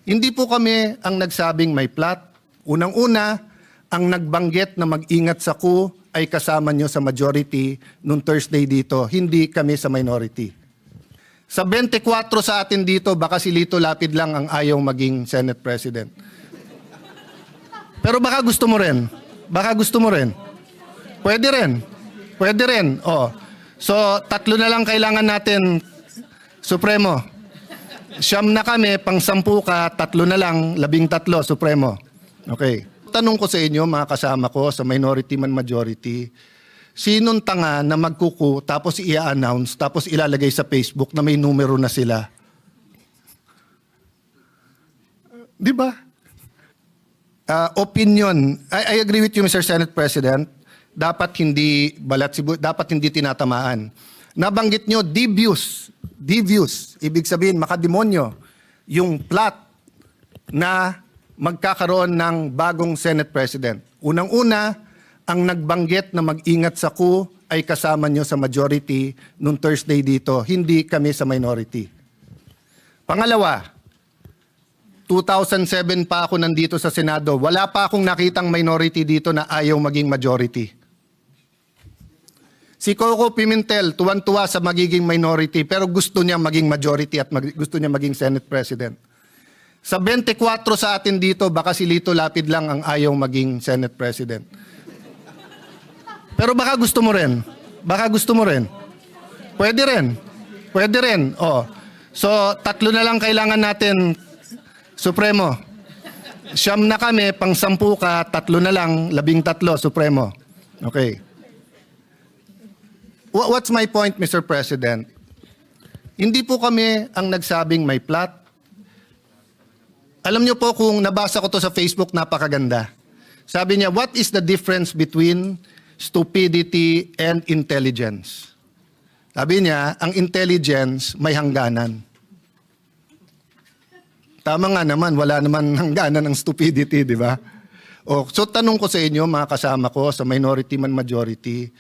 Hindi po kami ang nagsabing may plot. Unang-una, ang nagbanggit na mag-ingat sa coup ay kasama nyo sa majority nung Thursday dito, hindi kami sa minority. Sa 24 sa atin dito, baka si Lito Lapid lang ang ayaw maging Senate President. Pero baka gusto mo rin. Baka gusto mo rin. Pwede rin. Pwede rin. Oh. So, 3 na lang kailangan natin, Supremo. 9 na kami, pang 10 ka, 3 na lang, 13, Supremo. Okay. Tanong ko sa inyo, mga kasama ko, sa minority man majority, sinong tanga na magkuku tapos i-announce tapos ilalagay sa Facebook na may numero na sila? Di ba? Opinion. I agree with you, Mr. Senate President. Dapat hindi dapat hindi tinatamaan. Nabanggit nyo, devious. Devious. Ibig sabihin, makademonyo. Yung plot na magkakaroon ng bagong Senate President. Unang-una, ang nagbanggit na mag-ingat sa coup ay kasama nyo sa majority nung Thursday dito, hindi kami sa minority. Pangalawa, 2007 pa ako nandito sa Senado, wala pa akong nakitang minority dito na ayaw maging majority. Si Coco Pimentel, tuwan-tuwa sa magiging minority, pero gusto niya maging majority at gusto niya maging Senate President. Sa 24 sa atin dito, baka si Lito Lapid lang ang ayaw maging Senate President. Pero baka gusto mo rin. Baka gusto mo rin. Pwede rin. Pwede rin. Oh. So, 3 na lang kailangan natin, Supremo. 9 na kami, pang 10 ka, 3 na lang, 13, Supremo. Okay. What's my point, Mr. President? Hindi po kami ang nagsabing may plot. Alam niyo po, kung nabasa ko to sa Facebook, napakaganda. Sabi niya, what is the difference between stupidity and intelligence? Sabi niya, ang intelligence may hangganan. Tama nga naman, wala naman hangganan ng stupidity, di ba? So tanong ko sa inyo, mga kasama ko, sa minority man majority,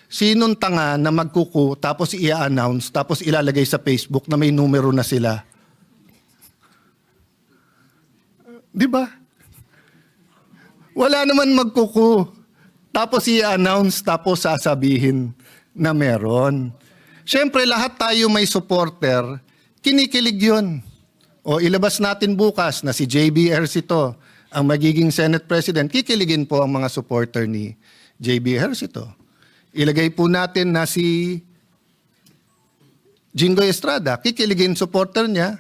sinong tanga na magkuku tapos i-announce tapos ilalagay sa Facebook na may numero na sila? Di ba? Wala naman magkuku. Tapos i-announce, tapos sasabihin na meron. Siyempre, lahat tayo may supporter, kinikilig yun. O ilabas natin bukas na si JB Ejercito ang magiging Senate President, kikiligin po ang mga supporter ni JB Ejercito. Ilagay po natin na si Jingoy Estrada, kikiligin supporter niya,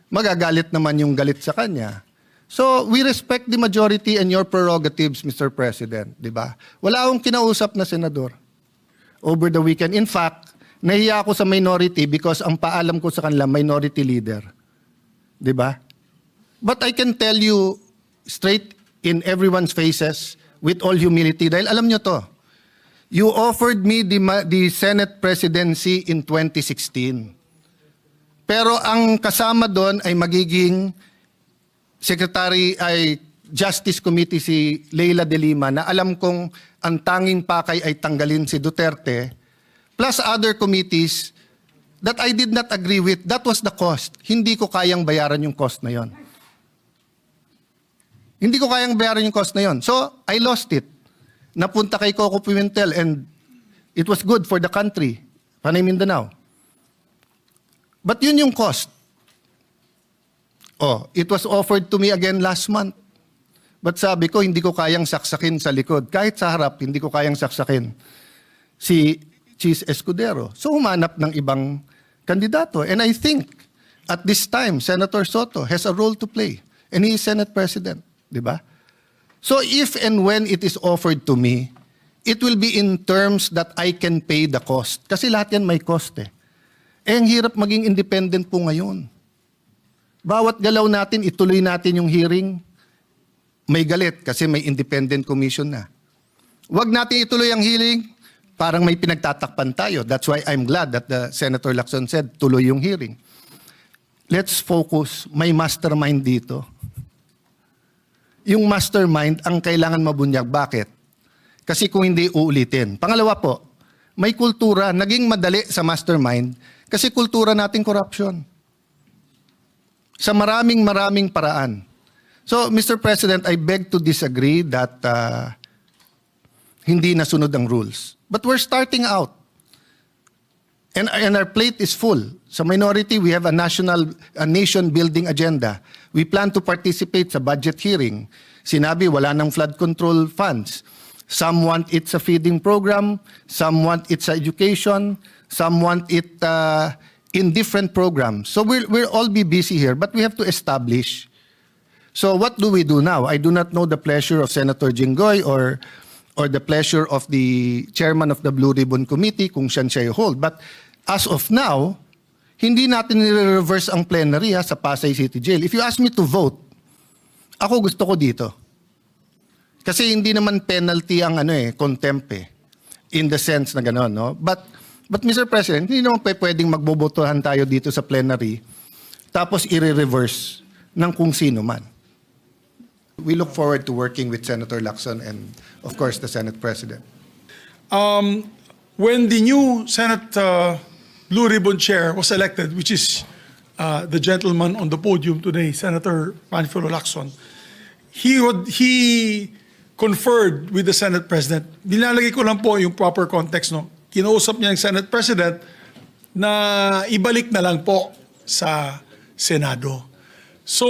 magagalit naman yung galit sa kanya. So, we respect the majority and your prerogatives, Mr. President, di ba? Wala akong kinausap na senador over the weekend. In fact, nahiya ako sa minority because ang paalam ko sa kanila, minority leader. Di ba? But I can tell you straight in everyone's faces with all humility, dahil alam nyo to, you offered me the Senate presidency in 2016. Pero ang kasama doon ay magiging Secretary ay Justice Committee si Leila de Lima na alam kong ang tanging pakay ay tanggalin si Duterte plus other committees that I did not agree with. That was the cost. Hindi ko kayang bayaran yung cost na yon. Hindi ko kayang bayaran yung cost na yon. So, I lost it. Napunta kay Coco Pimentel and it was good for the country. Panay Mindanao. But yun yung cost. Oh, it was offered to me again last month. But sabi ko, hindi ko kayang saksakin sa likod. Kahit sa harap, hindi ko kayang saksakin si Chis Escudero. So humanap ng ibang kandidato. And I think, at this time, Senator Soto has a role to play. And he is Senate President. Di ba? So if and when it is offered to me, it will be in terms that I can pay the cost. Kasi lahat yan may cost eh. Eh, ang hirap maging independent po ngayon. Bawat galaw natin, ituloy natin yung hearing, may galit kasi may independent commission na. Huwag natin ituloy ang hearing, parang may pinagtatakpan tayo. That's why I'm glad that the Senator Lacson said, tuloy yung hearing. Let's focus, may mastermind dito. Yung mastermind ang kailangan mabunyag. Bakit? Kasi kung hindi uulitin. Pangalawa po, may kultura, naging madali sa mastermind kasi kultura nating corruption. sa maraming paraan. So, Mr. President, I beg to disagree that hindi nasunod ang rules. But we're starting out. And our plate is full. Sa minority, we have a nation-building agenda. We plan to participate sa budget hearing. Sinabi, wala ng flood control funds. Some want it sa feeding program, some want it sa education, some want it in different programs. So we'll all be busy here, but we have to establish. So what do we do now? I do not know the pleasure of Senator Jinggoy or the pleasure of the chairman of the Blue Ribbon Committee kung siya hold. But as of now, hindi natin nire-reverse ang plenary sa Pasay City Jail. If you ask me to vote, ako gusto ko dito. Kasi hindi naman penalty ang contempt in the sense na gano'n, no? But Mr. President, hindi naman pwedeng magbobotohan tayo dito sa plenary tapos i-reverse ng kung sino man. We look forward to working with Senator Lacson and, of course, the Senate President. When the new Senate Blue Ribbon Chair was elected, which is the gentleman on the podium today, Senator Panfilo Lacson, he conferred with the Senate President. Nilalagay ko lang po yung proper context. No? Kinausap niya yung Senate President na ibalik na lang po sa Senado. So,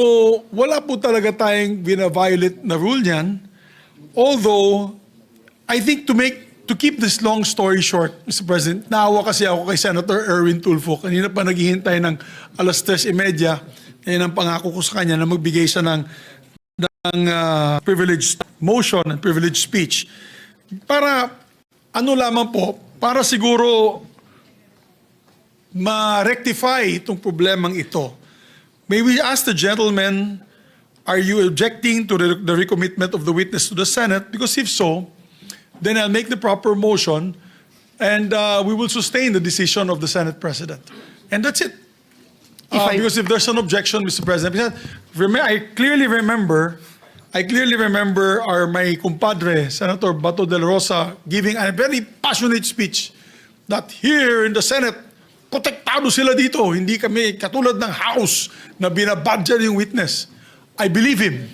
wala po talaga tayong bina-violate na rule niyan. Although, I think to keep this long story short, Mr. President, naawa kasi ako kay Senator Erwin Tulfo. Kanina pa naghihintay ng 3:30. Yan ang pangako ko sa kanya na magbigay siya ng privileged motion and privileged speech. Para, lamang po, para siguro ma-rectify itong problemang ito. May we ask the gentleman, are you objecting to the recommitment of the witness to the Senate? Because if so, then I'll make the proper motion and we will sustain the decision of the Senate President. And that's it. Because if there's an objection, Mr. President, I clearly remember my compadre, Senator Bato de la Rosa, giving a very passionate speech that here in the Senate, protektado sila dito. Hindi kami katulad ng House na binabadger yung witness. I believe him.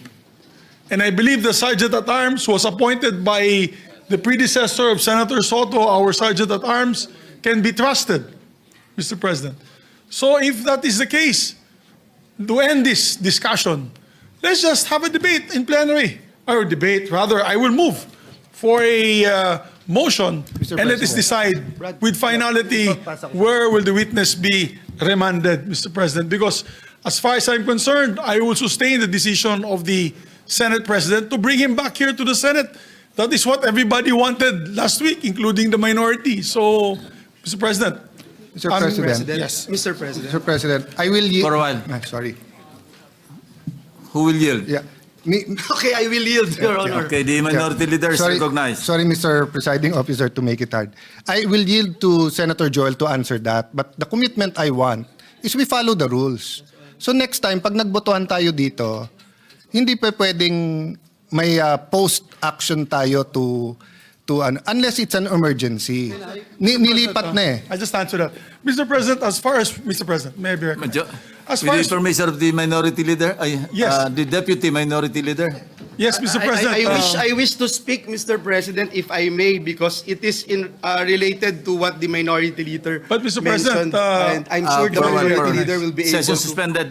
And I believe the Sergeant at Arms was appointed by the predecessor of Senator Soto, our Sergeant at Arms, can be trusted, Mr. President. So if that is the case, to end this discussion, let's just have a debate in plenary. Or debate, rather, I will move for a motion and let us decide with finality where will the witness be remanded, Mr. President. Because as far as I'm concerned, I will sustain the decision of the Senate President to bring him back here to the Senate. That is what everybody wanted last week, including the minority. So, Mr. President. Mr. President. Yes. Mr. President. Mr. President, I will yield. For a while. Sorry. Who will yield? Yeah. Okay, I will yield, Your Honor. Okay, the minority leader is recognized. Sorry, Mr. Presiding Officer, to make it hard. I will yield to Senator Joel to answer that. But the commitment I want is we follow the rules. So next time, pag nagbotohan tayo dito, hindi pa pwedeng may post-action tayo to unless it's an emergency. Nilipat na I just answered that. Mr. President, as far as, Mr. President, may I be recognized? As far With as, the permission of the minority leader, Yes. the deputy minority leader. yes, Mr. President. I wish to speak, Mr. President, if I may, because it is related to what the minority leader But, Mr. President, mentioned, and I'm sure the for a while, minority for a while. leader will be able Session to. suspended.